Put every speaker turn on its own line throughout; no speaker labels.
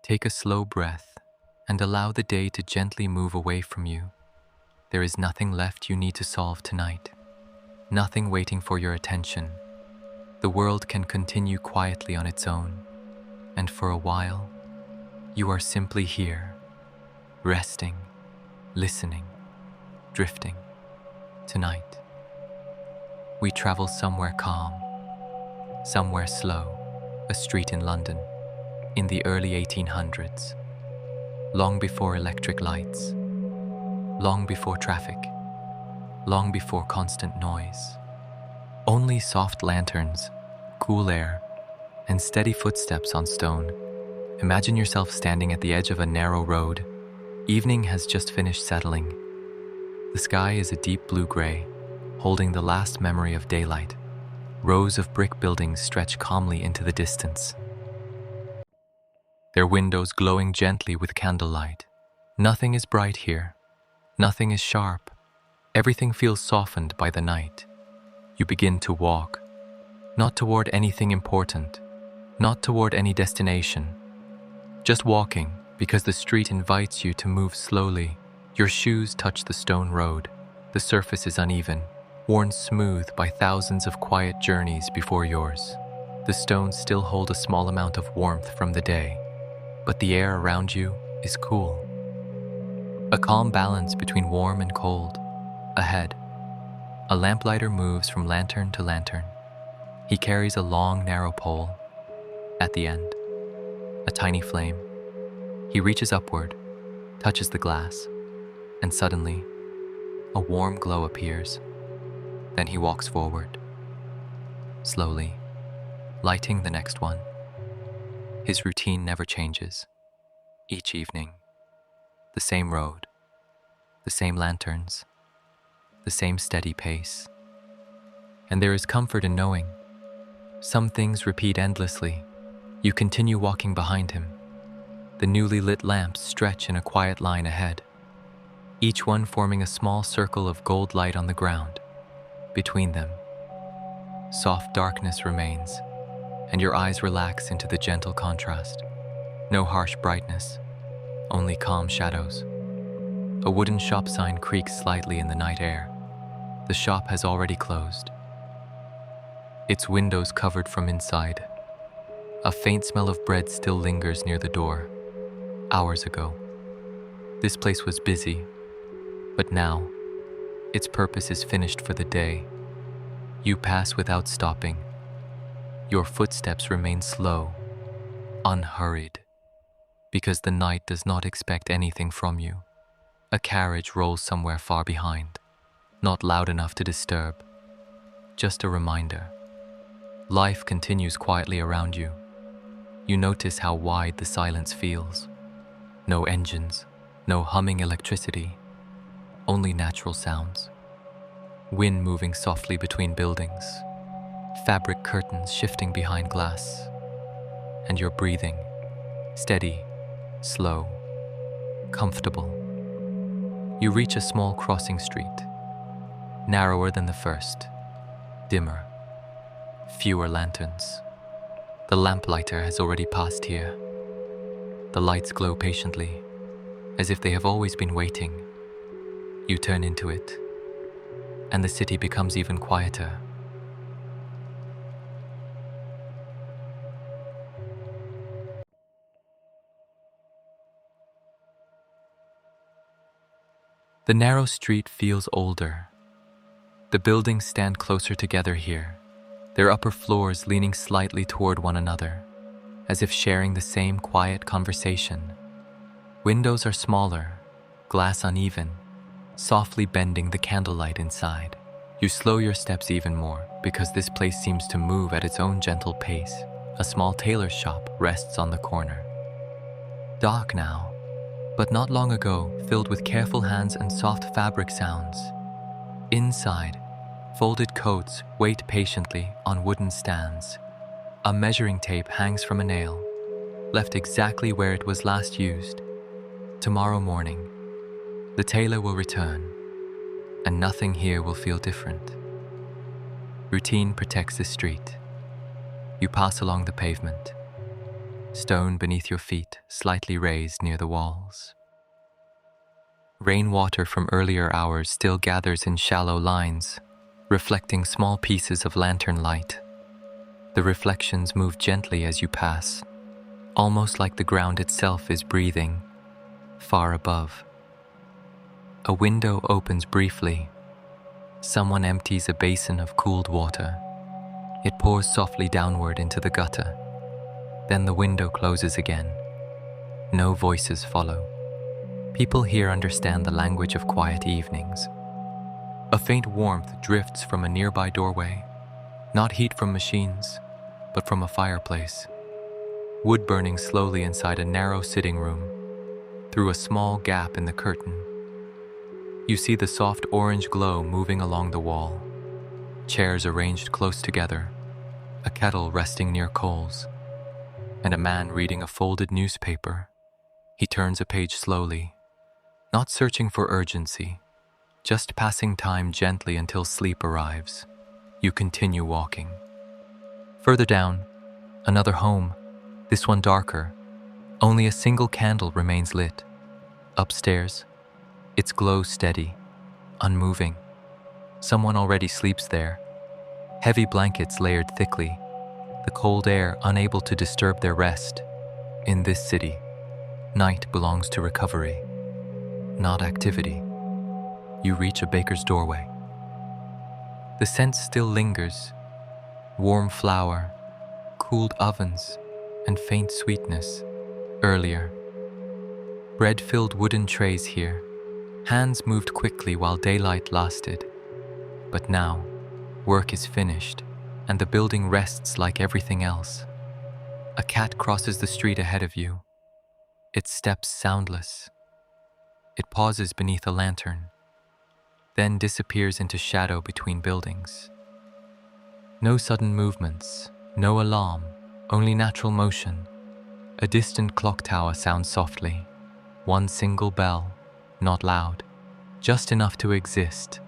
Take a slow breath and allow the day to gently move away from you. There is nothing left you need to solve tonight, nothing waiting for your attention. The world can continue quietly on its own, and for a while, you are simply here, resting, listening, drifting. Tonight, we travel somewhere calm, somewhere slow, a street in London, in the early 1800s, long before electric lights, long before traffic, long before constant noise. Only soft lanterns, cool air, and steady footsteps on stone. Imagine yourself standing at the edge of a narrow road. Evening has just finished settling. The sky is a deep blue-gray, holding the last memory of daylight. Rows of brick buildings stretch calmly into the distance, their windows glowing gently with candlelight. Nothing is bright here. Nothing is sharp. Everything feels softened by the night. You begin to walk, not toward anything important, not toward any destination. Just walking because the street invites you to move slowly. Your shoes touch the stone road. The surface is uneven, worn smooth by thousands of quiet journeys before yours. The stones still hold a small amount of warmth from the day, but the air around you is cool. A calm balance between warm and cold. Ahead, a lamplighter moves from lantern to lantern. He carries a long, narrow pole. At the end, a tiny flame. He reaches upward, touches the glass, and suddenly, a warm glow appears. Then he walks forward, slowly, lighting the next one. His routine never changes. Each evening, the same road, the same lanterns, the same steady pace. And there is comfort in knowing some things repeat endlessly. You continue walking behind him. The newly lit lamps stretch in a quiet line ahead, each one forming a small circle of gold light on the ground. Between them, soft darkness remains, and your eyes relax into the gentle contrast. No harsh brightness, only calm shadows. A wooden shop sign creaks slightly in the night air. The shop has already closed, its windows covered from inside. A faint smell of bread still lingers near the door. Hours ago, this place was busy, but now, its purpose is finished for the day. You pass without stopping. Your footsteps remain slow, unhurried, because the night does not expect anything from you. A carriage rolls somewhere far behind, not loud enough to disturb, just a reminder. Life continues quietly around you. You notice how wide the silence feels. No engines, no humming electricity, only natural sounds. Wind moving softly between buildings, fabric curtains shifting behind glass, and your breathing, steady, slow, comfortable. You reach a small crossing street, narrower than the first, dimmer, fewer lanterns. The lamplighter has already passed here. The lights glow patiently, as if they have always been waiting. You turn into it, and the city becomes even quieter. The narrow street feels older. The buildings stand closer together here, their upper floors leaning slightly toward one another, as if sharing the same quiet conversation. Windows are smaller, glass uneven, softly bending the candlelight inside. You slow your steps even more because this place seems to move at its own gentle pace. A small tailor's shop rests on the corner. Dark now, but not long ago, filled with careful hands and soft fabric sounds. Inside, folded coats wait patiently on wooden stands. A measuring tape hangs from a nail, left exactly where it was last used. Tomorrow morning, the tailor will return, and nothing here will feel different. Routine protects the street. You pass along the pavement, stone beneath your feet, slightly raised near the walls. Rainwater from earlier hours still gathers in shallow lines, reflecting small pieces of lantern light. The reflections move gently as you pass, almost like the ground itself is breathing, far above. A window opens briefly. Someone empties a basin of cooled water. It pours softly downward into the gutter. Then the window closes again. No voices follow. People here understand the language of quiet evenings. A faint warmth drifts from a nearby doorway, not heat from machines, but from a fireplace. Wood burning slowly inside a narrow sitting room, through a small gap in the curtain. You see the soft orange glow moving along the wall, chairs arranged close together, a kettle resting near coals, and a man reading a folded newspaper. He turns a page slowly, not searching for urgency, just passing time gently until sleep arrives. You continue walking. Further down, another home, this one darker. Only a single candle remains lit. Upstairs, its glow steady, unmoving. Someone already sleeps there. Heavy blankets layered thickly, the cold air unable to disturb their rest. In this city, night belongs to recovery, not activity. You reach a baker's doorway. The scent still lingers, warm flour, cooled ovens, and faint sweetness. Earlier, bread-filled wooden trays here. Hands moved quickly while daylight lasted. But now, work is finished, and the building rests like everything else. A cat crosses the street ahead of you. It steps soundless. It pauses beneath a lantern, then disappears into shadow between buildings. No sudden movements, no alarm, only natural motion. A distant clock tower sounds softly. One single bell, not loud, just enough to exist.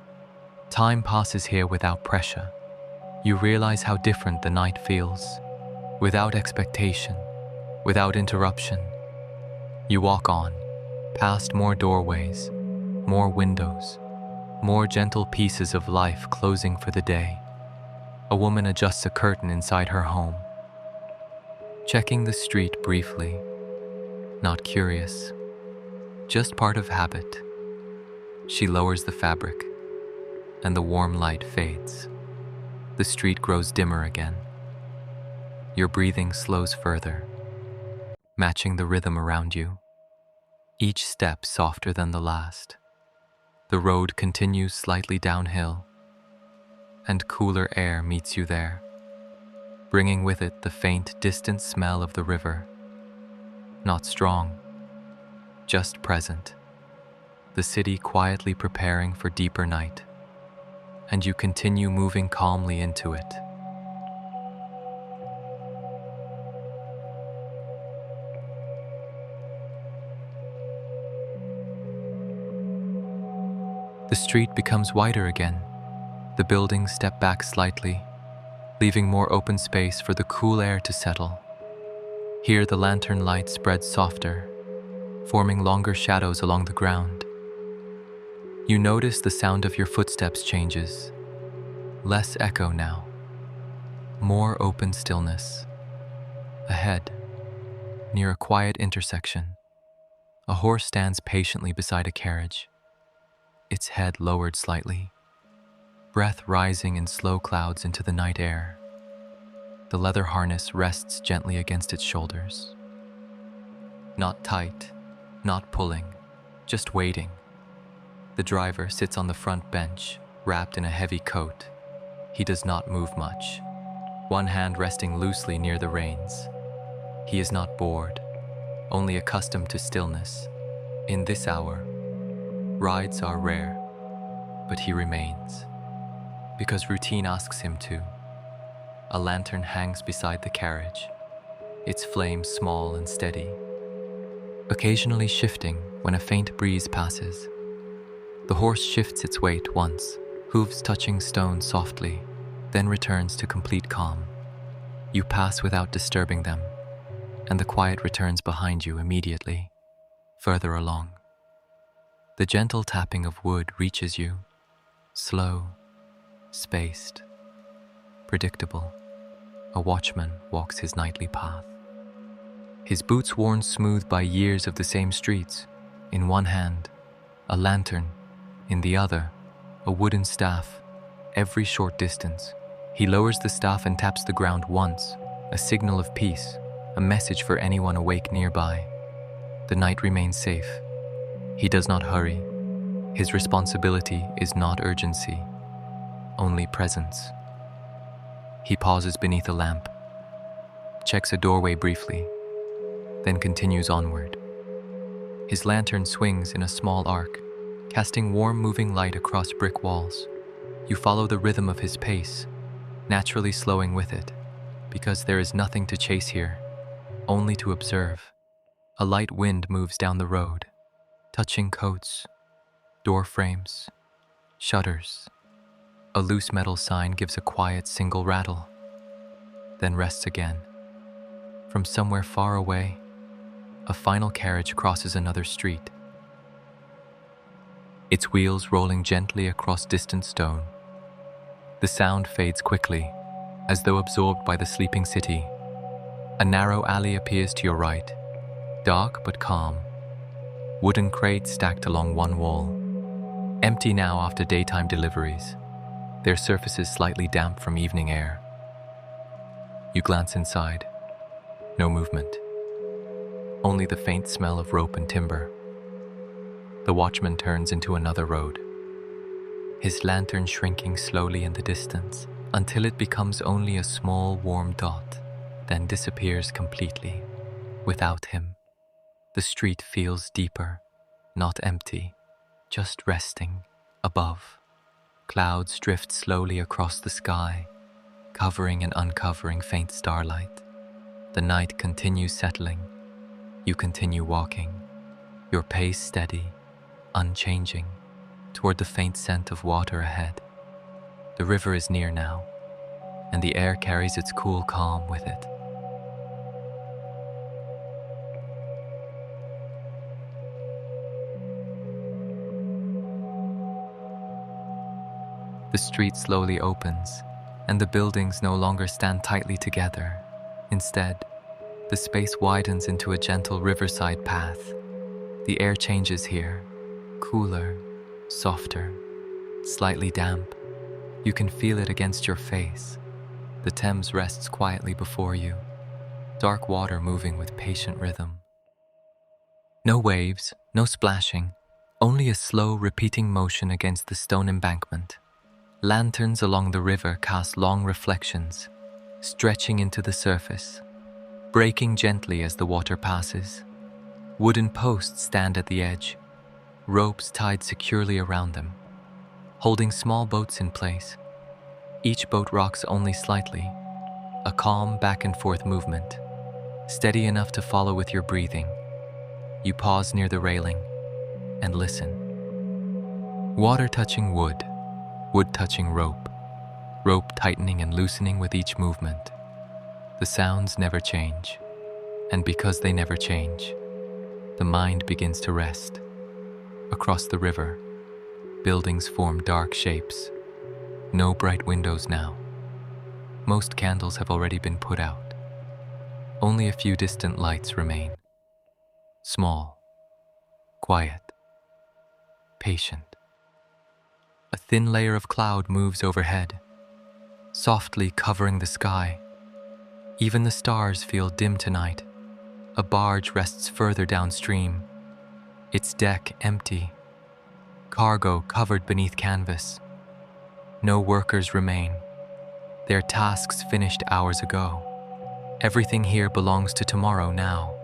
Time passes here without pressure. You realize how different the night feels. Without expectation, without interruption. You walk on, past more doorways, more windows, more gentle pieces of life closing for the day. A woman adjusts a curtain inside her home, checking the street briefly, not curious, just part of habit. She lowers the fabric, and the warm light fades. The street grows dimmer again. Your breathing slows further, matching the rhythm around you, each step softer than the last. The road continues slightly downhill, and cooler air meets you there, bringing with it the faint, distant smell of the river. Not strong, just present. The city quietly preparing for deeper night, and you continue moving calmly into it. The street becomes wider again. The buildings step back slightly, leaving more open space for the cool air to settle. Here the lantern light spreads softer, forming longer shadows along the ground. You notice the sound of your footsteps changes. Less echo now. More open stillness. Ahead, near a quiet intersection, a horse stands patiently beside a carriage, its head lowered slightly, breath rising in slow clouds into the night air. The leather harness rests gently against its shoulders. Not tight, not pulling, just waiting. The driver sits on the front bench, wrapped in a heavy coat. He does not move much, one hand resting loosely near the reins. He is not bored, only accustomed to stillness. In this hour, rides are rare, but he remains, because routine asks him to. A lantern hangs beside the carriage, its flame small and steady, occasionally shifting when a faint breeze passes. The horse shifts its weight once, hooves touching stone softly, then returns to complete calm. You pass without disturbing them. and the quiet returns behind you immediately, further along. The gentle tapping of wood reaches you, slow, spaced, predictable. A watchman walks his nightly path. His boots worn smooth by years of the same streets, in one hand, a lantern, in the other, a wooden staff. Every short distance, he lowers the staff and taps the ground once, a signal of peace, a message for anyone awake nearby. The night remains safe. He does not hurry. His responsibility is not urgency, only presence. He pauses beneath a lamp, checks a doorway briefly, then continues onward. His lantern swings in a small arc, casting warm moving light across brick walls. You follow the rhythm of his pace, naturally slowing with it, because there is nothing to chase here, only to observe. A light wind moves down the road, touching coats, door frames, shutters. A loose metal sign gives a quiet single rattle, then rests again. From somewhere far away, a final carriage crosses another street, its wheels rolling gently across distant stone. The sound fades quickly, as though absorbed by the sleeping city. A narrow alley appears to your right, dark but calm. Wooden crates stacked along one wall, empty now after daytime deliveries, their surfaces slightly damp from evening air. You glance inside. No movement. Only the faint smell of rope and timber. The watchman turns into another road, his lantern shrinking slowly in the distance until it becomes only a small warm dot, then disappears completely. Without him, the street feels deeper, not empty, just resting above. Clouds drift slowly across the sky, covering and uncovering faint starlight. The night continues settling. You continue walking, your pace steady, unchanging, toward the faint scent of water ahead. The river is near now, and the air carries its cool calm with it. The street slowly opens, and the buildings no longer stand tightly together. Instead, the space widens into a gentle riverside path. The air changes here, cooler, softer, slightly damp. You can feel it against your face. The Thames rests quietly before you, dark water moving with patient rhythm. No waves, no splashing, only a slow, repeating motion against the stone embankment. Lanterns along the river cast long reflections, stretching into the surface, breaking gently as the water passes. Wooden posts stand at the edge, ropes tied securely around them, holding small boats in place. Each boat rocks only slightly, a calm back and forth movement, steady enough to follow with your breathing. You pause near the railing and listen. Water touching wood, wood touching rope, rope tightening and loosening with each movement. The sounds never change, and because they never change, the mind begins to rest. Across the river, buildings form dark shapes. No bright windows now. Most candles have already been put out. Only a few distant lights remain. Small, quiet, patient. A thin layer of cloud moves overhead, softly covering the sky. Even the stars feel dim tonight. A barge rests further downstream, its deck empty, cargo covered beneath canvas. No workers remain, their tasks finished hours ago. Everything here belongs to tomorrow now.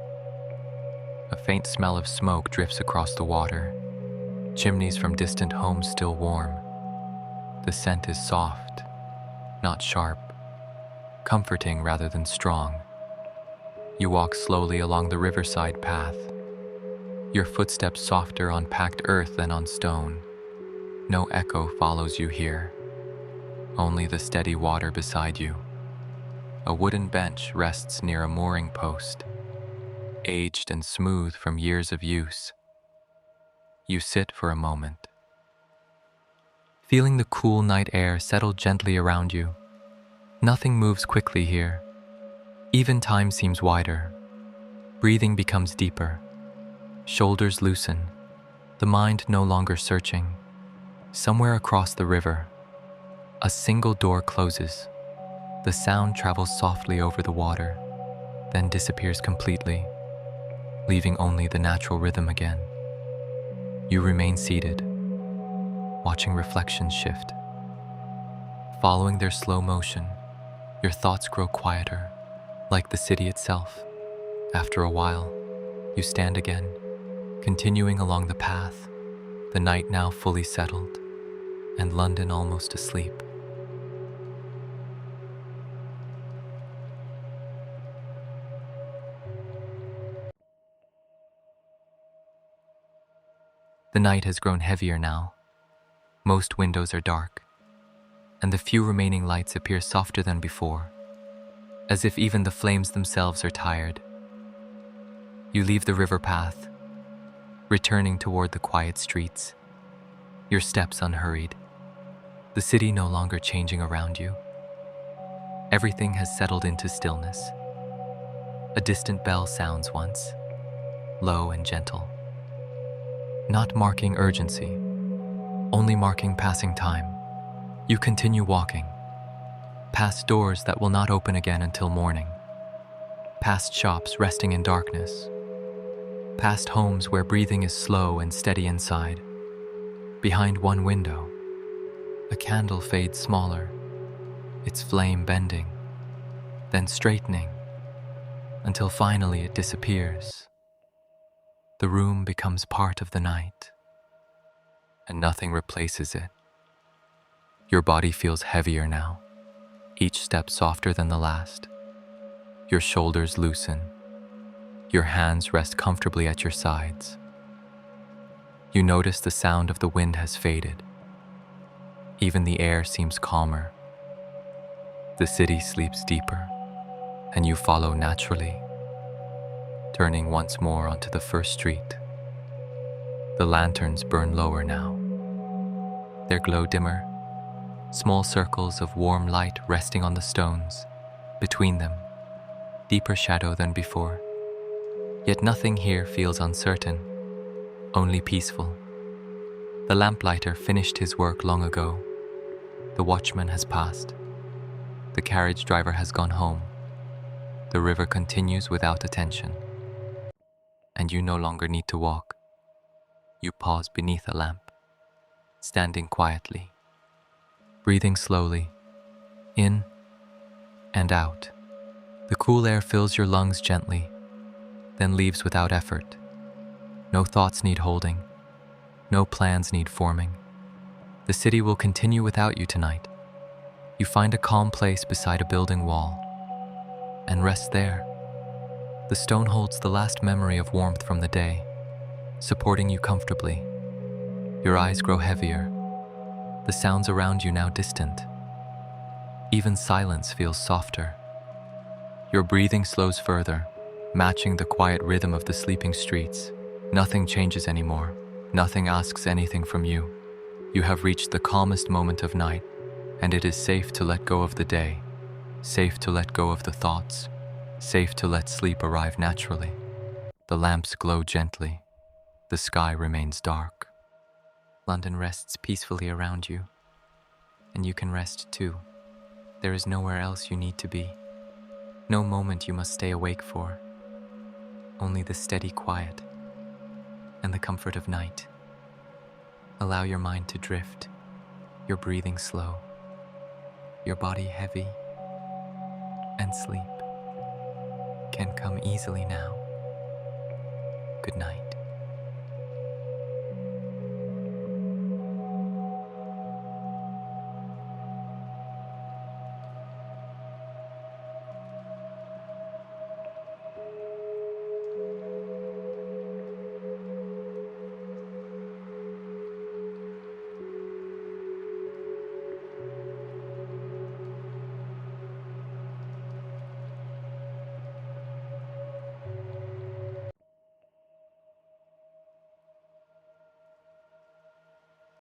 A faint smell of smoke drifts across the water, chimneys from distant homes still warm. The scent is soft, not sharp, comforting rather than strong. You walk slowly along the riverside path, your footsteps softer on packed earth than on stone. No echo follows you here, only the steady water beside you. A wooden bench rests near a mooring post, aged and smooth from years of use. You sit for a moment, feeling the cool night air settle gently around you. Nothing moves quickly here. Even time seems wider. Breathing becomes deeper. Shoulders loosen. The mind no longer searching. Somewhere across the river, a single door closes. The sound travels softly over the water, then disappears completely, leaving only the natural rhythm again. You remain seated, watching reflections shift. Following their slow motion, your thoughts grow quieter, like the city itself. After a while, you stand again, continuing along the path, the night now fully settled, and London almost asleep. The night has grown heavier now. Most windows are dark, and the few remaining lights appear softer than before, as if even the flames themselves are tired. You leave the river path, returning toward the quiet streets, your steps unhurried, the city no longer changing around you. Everything has settled into stillness. A distant bell sounds once, low and gentle, not marking urgency, only marking passing time. You continue walking, past doors that will not open again until morning, past shops resting in darkness, past homes where breathing is slow and steady inside. Behind one window, a candle fades smaller, its flame bending, then straightening, until finally it disappears. The room becomes part of the night, and nothing replaces it. Your body feels heavier now, each step softer than the last. Your shoulders loosen. Your hands rest comfortably at your sides. You notice the sound of the wind has faded. Even the air seems calmer. The city sleeps deeper, and you follow naturally, turning once more onto the first street. The lanterns burn lower now. Their glow dimmer, small circles of warm light resting on the stones. Between them, deeper shadow than before. Yet nothing here feels uncertain, only peaceful. The lamplighter finished his work long ago. The watchman has passed. The carriage driver has gone home. The river continues without attention. And you no longer need to walk. You pause beneath a lamp, standing quietly, breathing slowly, in and out. The cool air fills your lungs gently, then leaves without effort. No thoughts need holding. No plans need forming. The city will continue without you tonight. You find a calm place beside a building wall and rest there. The stone holds the last memory of warmth from the day, supporting you comfortably. Your eyes grow heavier. The sounds around you now distant. Even silence feels softer. Your breathing slows further, matching the quiet rhythm of the sleeping streets. Nothing changes anymore. Nothing asks anything from you. You have reached the calmest moment of night, and it is safe to let go of the day, safe to let go of the thoughts, safe to let sleep arrive naturally. The lamps glow gently. The sky remains dark. London rests peacefully around you, and you can rest too. There is nowhere else you need to be. No moment you must stay awake for. Only the steady quiet and the comfort of night. Allow your mind to drift, your breathing slow, your body heavy, and sleep can come easily now. Good night.